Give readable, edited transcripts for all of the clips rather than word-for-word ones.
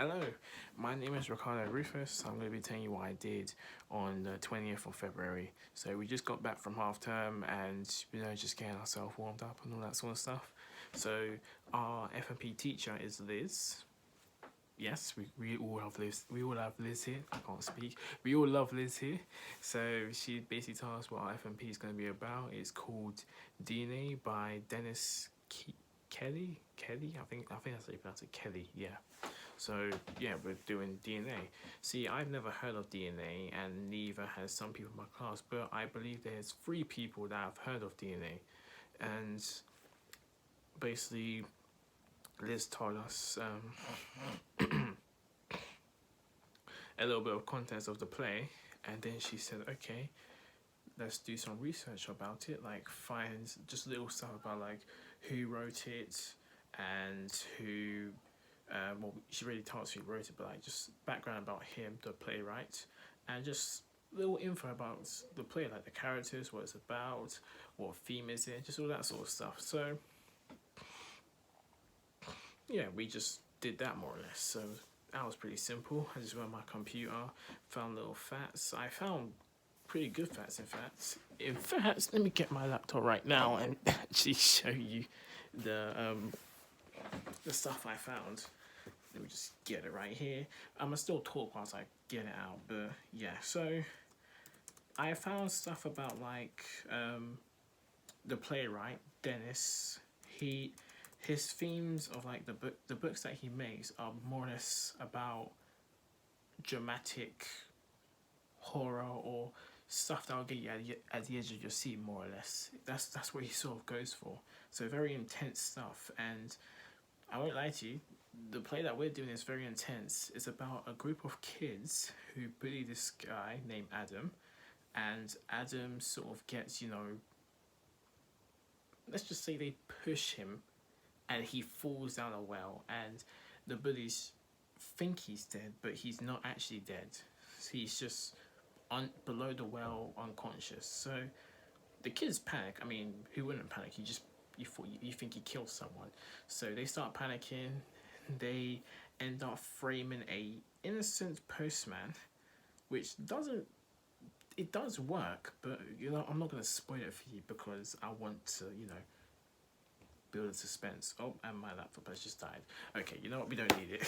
Hello, my name is Ricardo Rufus. I'm going to be telling you what I did on the 20th of February. So we just got back from half term and, just getting ourselves warmed up and all that sort of stuff. So our F&P teacher is Liz. Yes, we all have Liz. We all have Liz here. I can't speak. We all love Liz here. So she basically told us what our F&P is going to be about. It's called DNA by Dennis Kelly. Kelly, I think that's how you pronounce it. Kelly, yeah. So yeah, we're doing DNA. See, I've never heard of DNA, and neither has some people in my class. But I believe there's 3 people that have heard of DNA, and basically, Liz told us a little bit of context of the play, and then she said, "Okay, let's do some research about it. Like, find just little stuff about like who wrote it and who." Well, she really told us who wrote it, but like just background about him, the playwright, and just little info about the play, like the characters, what it's about, what theme is it, just all that sort of stuff. So yeah, we just did that more or less. So that was pretty simple. I just went on my computer, found little facts. I found pretty good facts, in fact. In fact, let me get my laptop right now and actually show you the stuff I found. Let me just get it right here. I'm gonna still talk whilst I get it out, but yeah. So I found stuff about like the playwright Dennis. His themes of like the books that he makes are more or less about dramatic horror or stuff that will get you at the edge of your seat, more or less. That's what he sort of goes for. So very intense stuff, and I won't lie to you, the play that we're doing is very intense. It's about a group of kids who bully this guy named Adam, and Adam sort of gets, let's just say they push him and he falls down a well, and the bullies think he's dead, but he's not actually dead. He's just below the well, unconscious. So the kids panic. I mean, who wouldn't panic? You think he killed someone. So they start panicking. They end up framing a innocent postman, which doesn't. It does work, but I'm not gonna spoil it for you because I want to build a suspense. Oh, and my laptop has just died. Okay, you know what? We don't need it.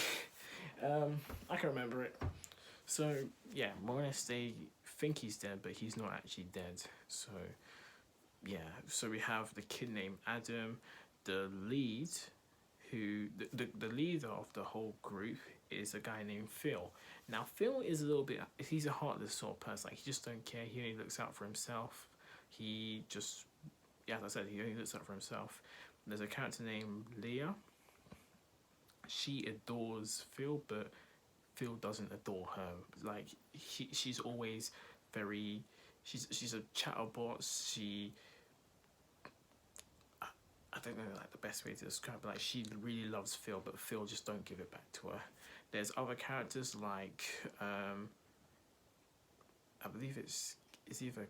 I can remember it. So yeah, more or less they think he's dead, but he's not actually dead. So yeah, so we have the kid named Adam, the lead, the leader of the whole group is a guy named Phil. Now Phil is a little bit, he's a heartless sort of person. Like he just don't care. He only looks out for himself. He just, yeah, as I said, he only looks out for himself. There's a character named Leah. She adores Phil, but Phil doesn't adore her. Like she's always very, she's a chatterbox. I don't know like the best way to describe it. Like she really loves Phil, but Phil just don't give it back to her. There's other characters like I believe it's either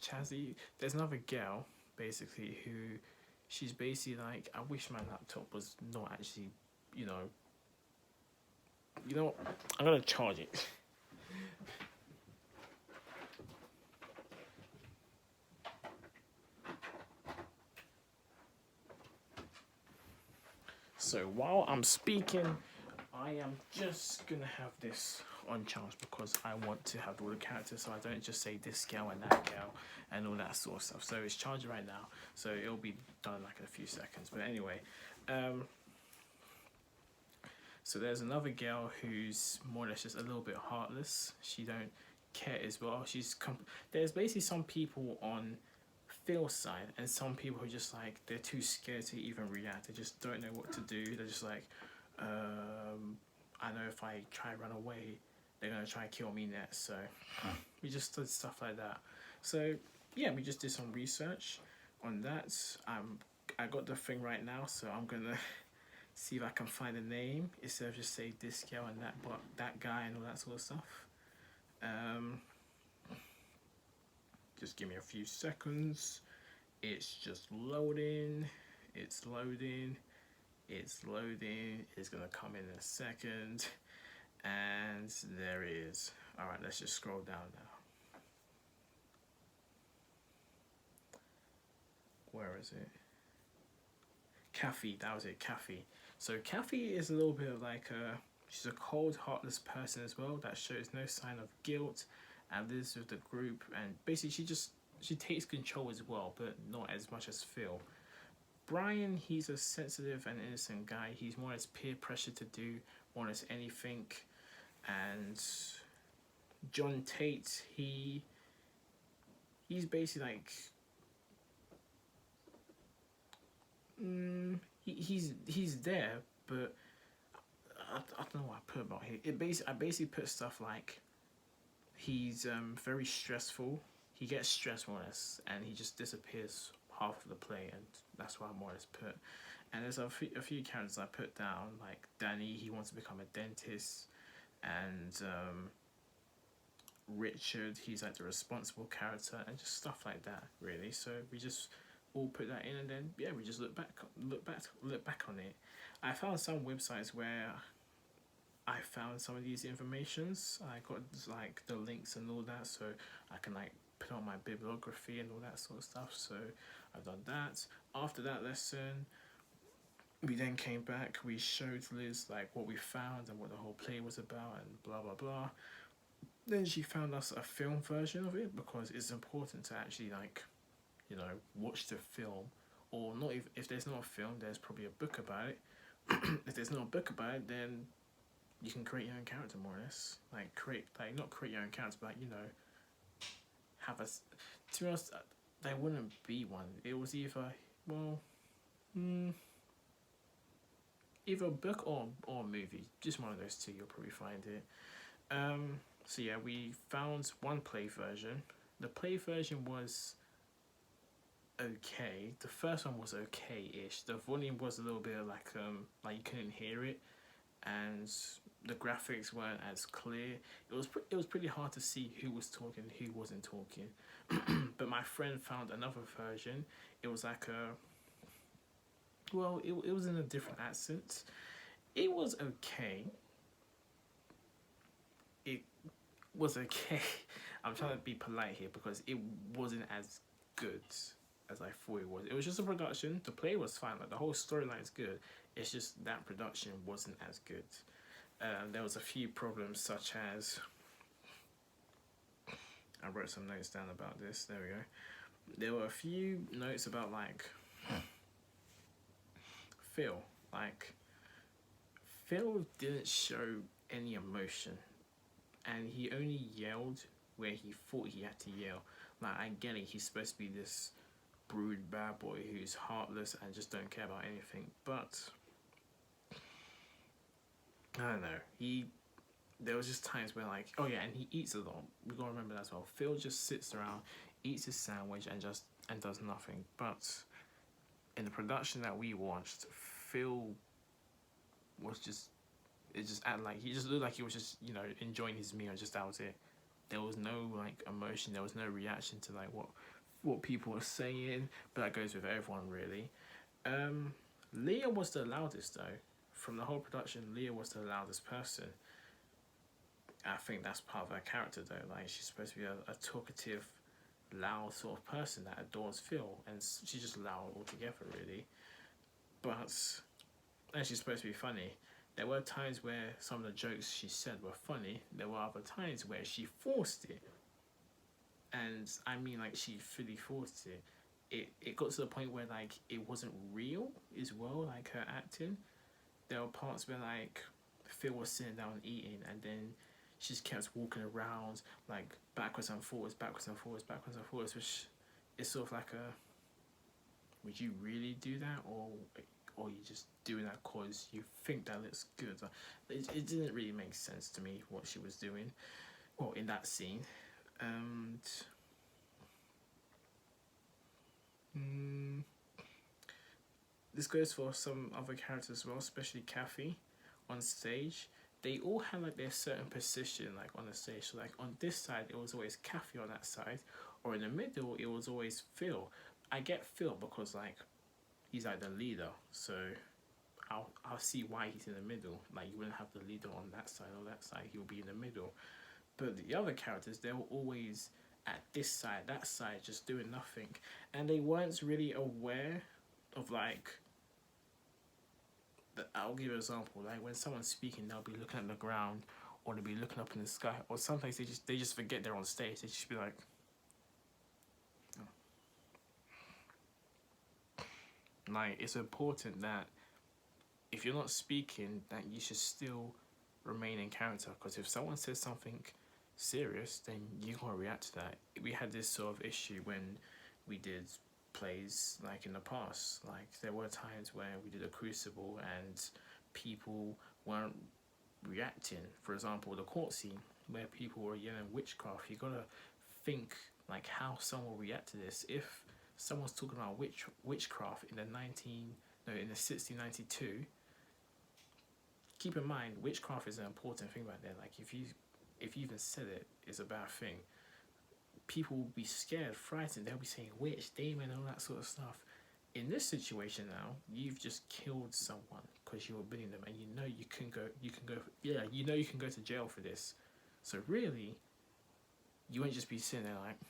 Chazzy. There's another girl basically who she's basically like, I wish my laptop was not actually, you know, I'm gonna charge it. So while I'm speaking, I am just gonna have this on charge because I want to have all the characters, so I don't just say this girl and that girl and all that sort of stuff. So it's charged right now, so it'll be done like in a few seconds. But anyway, so there's another girl who's more or less just a little bit heartless. She don't care as well. There's basically some people on Phil's side and some people who just like they're too scared to even react. They just don't know what to do. They're just like, I know if I try run away, they're gonna try and kill me next. So we just did stuff like that. So yeah, we just did some research on that. I got the thing right now, so I'm gonna see if I can find a name instead of just say this girl and that guy and all that sort of stuff. Just give me a few seconds. It's just loading. It's loading. It's loading. It's gonna come in a second. And there it is. Alright, let's just scroll down now. Where is it? Kathy, that was it, Kathy. So Kathy is a little bit of like she's a cold, heartless person as well that shows no sign of guilt and lives with the group, and basically she takes control as well, but not as much as Phil. Brian, he's a sensitive and innocent guy. He's more or less peer pressure to do more or less anything. And John Tate, he's basically like he's there, but I don't know what I put about him. I basically put stuff like he's very stressful. He gets stressed more or less, and he just disappears half of the play, and that's what I more or less put. And there's a few characters I put down, like Danny. He wants to become a dentist, and Richard. He's like the responsible character, and just stuff like that, really. So we just all put that in, and then yeah, we just look back on it. I found some websites where I found some of these informations. I got like the links and all that, so I can like put on my bibliography and all that sort of stuff. So I've done that. After that lesson, we then came back. We showed Liz like what we found and what the whole play was about, and blah blah blah. Then she found us a film version of it because it's important to actually like, you know, watch the film, or not. If there's not a film, there's probably a book about it. If there's not a book about it, then you can create your own character more or less. Like not create your own character, but you know, have a. To be honest, there wouldn't be one. It was either either a book or a movie. Just one of those two. You'll probably find it. So yeah, we found one play version. The play version was okay. The first one was okay-ish. The volume was a little bit like you couldn't hear it, and the graphics weren't as clear. It was pretty hard to see who was talking, who wasn't talking. But my friend found another version. It was like it was in a different accent. It was okay. It was okay. I'm trying to be polite here because it wasn't as good as I thought it was. It was just a production. The play was fine. Like the whole storyline is good. It's just that production wasn't as good. There was a few problems such as I wrote some notes down about this. There we go. There were a few notes about like Phil. Like Phil didn't show any emotion, and he only yelled where he thought he had to yell. Like I get it, he's supposed to be this brood bad boy who's heartless and just don't care about anything, but I don't know. There was just times where like, oh yeah, and he eats a lot. We gotta remember that as well. Phil just sits around, eats his sandwich, and does nothing. But in the production that we watched, Phil was it just acted like he just looked like he was just, you know, enjoying his meal, and just that was it. There was no like emotion, there was no reaction to like what people were saying, but that goes with everyone really. Leah was the loudest though. From the whole production, Leah was the loudest person. I think that's part of her character though. Like she's supposed to be a talkative, loud sort of person that adores Phil, and she's just loud altogether really. But and she's supposed to be funny. There were times where some of the jokes she said were funny. There were other times where she forced it. And I mean like she fully forced it. It got to the point where like it wasn't real as well, like her acting. There were parts where like Phil was sitting down eating, and then she just kept walking around like backwards and forwards, which is sort of like would you really do that, or you just doing that cause you think that looks good? It didn't really make sense to me what she was doing, well, in that scene. And this goes for some other characters as well, especially Kathy on stage. They all had like their certain position like on the stage. So like on this side it was always Kathy, on that side, or in the middle it was always Phil. I get Phil because like he's like the leader, so I'll see why he's in the middle. Like, you wouldn't have the leader on that side or that side, he'll be in the middle. But the other characters, they were always at this side, that side, just doing nothing. And they weren't really aware of, like, I'll give you an example. Like, when someone's speaking, they'll be looking at the ground, or they'll be looking up in the sky, or sometimes they just forget they're on stage. They just be like, oh. Like, it's important that if you're not speaking, that you should still remain in character. Because if someone says something serious, then you're gonna react to that. We had this sort of issue when we did plays, like, in the past. Like, there were times where we did a Crucible and people weren't reacting. For example, the court scene where people were yelling witchcraft. You gotta think, like, how someone will react to this. If someone's talking about witchcraft in the 1692, keep in mind witchcraft is an important thing right there. Like, if you even said it, it's a bad thing. People will be scared, frightened. They'll be saying witch, demon, all that sort of stuff. In this situation now, you've just killed someone because you were bullying them, and you know you can go to jail for this. So really, you won't just be sitting there like,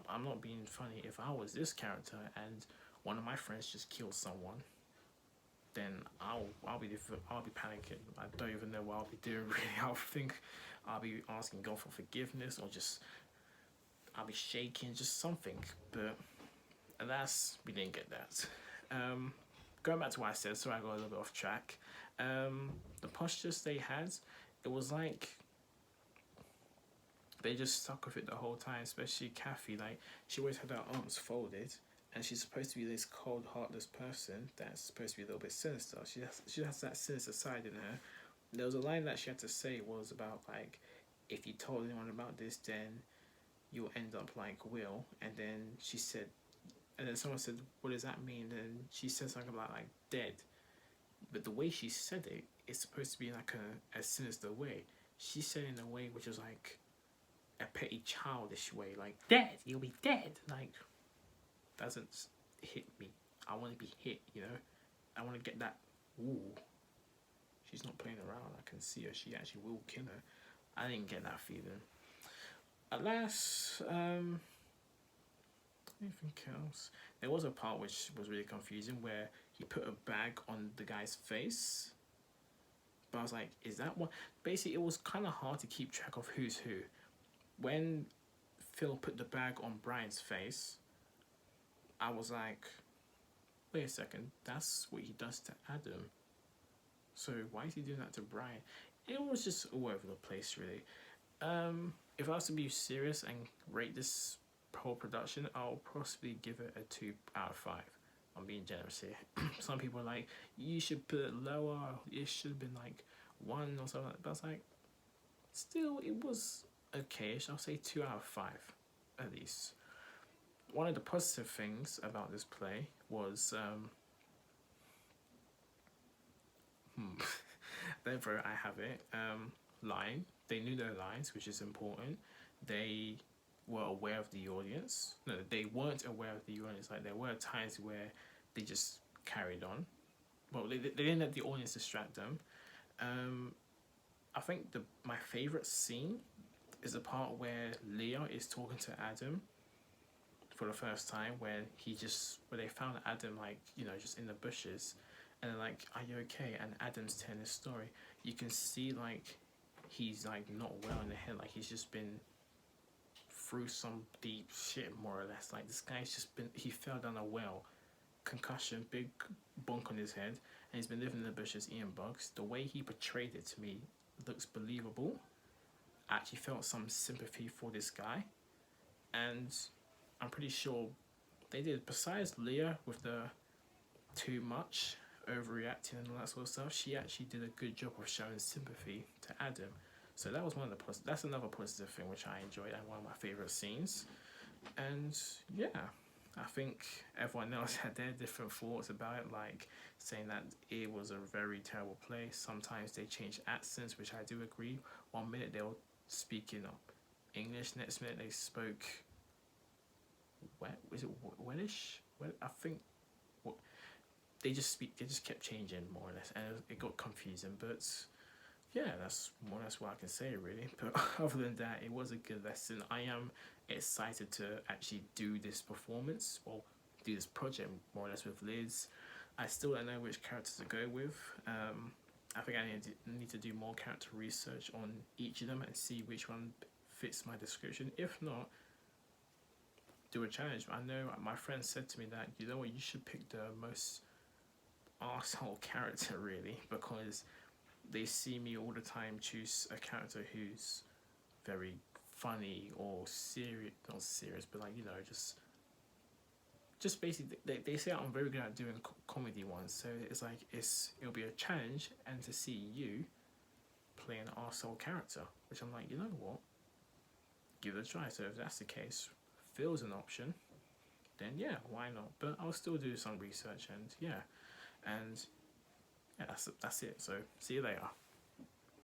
I'm not being funny. If I was this character and one of my friends just killed someone, then I'll be panicking. I don't even know what I'll be doing really. I'll think I'll be asking God for forgiveness, or just I'll be shaking, just something. But alas, we didn't get that. Going back to what I said, sorry I got a little bit off track. The postures they had, it was like they just stuck with it the whole time, especially Kathy. Like, she always had her arms folded, and she's supposed to be this cold, heartless person that's supposed to be a little bit sinister. She has that sinister side in her. There was a line that she had to say was about, like, if you told anyone about this, then you'll end up like Will. And then she said, and then someone said, what does that mean? And she said something about, like, dead. But the way she said it, it's supposed to be like a sinister way. She said it in a way which was like a petty, childish way, like, dead, you'll be dead. Like, doesn't hit me. I want to be hit, you know? I want to get that, ooh, she's not playing around. I can see her. She actually will kill her. I didn't get that feeling. Alas, anything else? There was a part which was really confusing where he put a bag on the guy's face. But I was like, is that what? Basically, it was kind of hard to keep track of who's who. When Phil put the bag on Brian's face, I was like, wait a second, that's what he does to Adam. So why is he doing that to Brian? It was just all over the place, really. If I was to be serious and rate this whole production, I'll possibly give it a 2 out of 5. I'm being generous here. Some people are like, you should put it lower, it should have been like 1 or something. But I was like, still, it was okay-ish. I'll say 2 out of 5, at least. One of the positive things about this play was, therefore I have it, line. They knew their lines, which is important. They were aware of the audience. No, they weren't aware of the audience. Like, there were times where they just carried on. Well, they didn't let the audience distract them. I think my favourite scene is the part where Leah is talking to Adam for the first time, where they found Adam, like, you know, just in the bushes, and they're like, are you okay? And Adam's telling his story. You can see, like, he's, like, not well in the head. Like, he's just been through some deep shit, more or less. Like, this guy's he fell down a well, concussion, big bonk on his head, and he's been living in the bushes eating bugs. The way he portrayed it to me looks believable. I actually felt some sympathy for this guy, and I'm pretty sure they did. Besides Leah with the too much overreacting and all that sort of stuff, she actually did a good job of showing sympathy to Adam. So that was that's another positive thing which I enjoyed, and one of my favourite scenes. And yeah, I think everyone else had their different thoughts about it, like saying that it was a very terrible play. Sometimes they changed accents, which I do agree. 1 minute they were speaking up English. Next minute they spoke. Was it Welsh? I think. What they just speak. They just kept changing more or less, and it got confusing. But yeah, that's more or less what I can say really. But other than that, it was a good lesson. I am excited to actually do this performance or do this project more or less with Liz. I still don't know which characters to go with. I think I need to do more character research on each of them and see which one fits my description. If not, do a challenge. I know my friend said to me that, you know what, you should pick the most arsehole character really, because they see me all the time choose a character who's very funny or serious, not serious, but like, you know, just basically they say I'm very good at doing comedy ones, so it's like it'll be a challenge and to see you play an arsehole character, which I'm like, you know what, give it a try. So if that's the case, Phil's an option, then yeah, why not? But I'll still do some research and yeah, that's it. So see you later.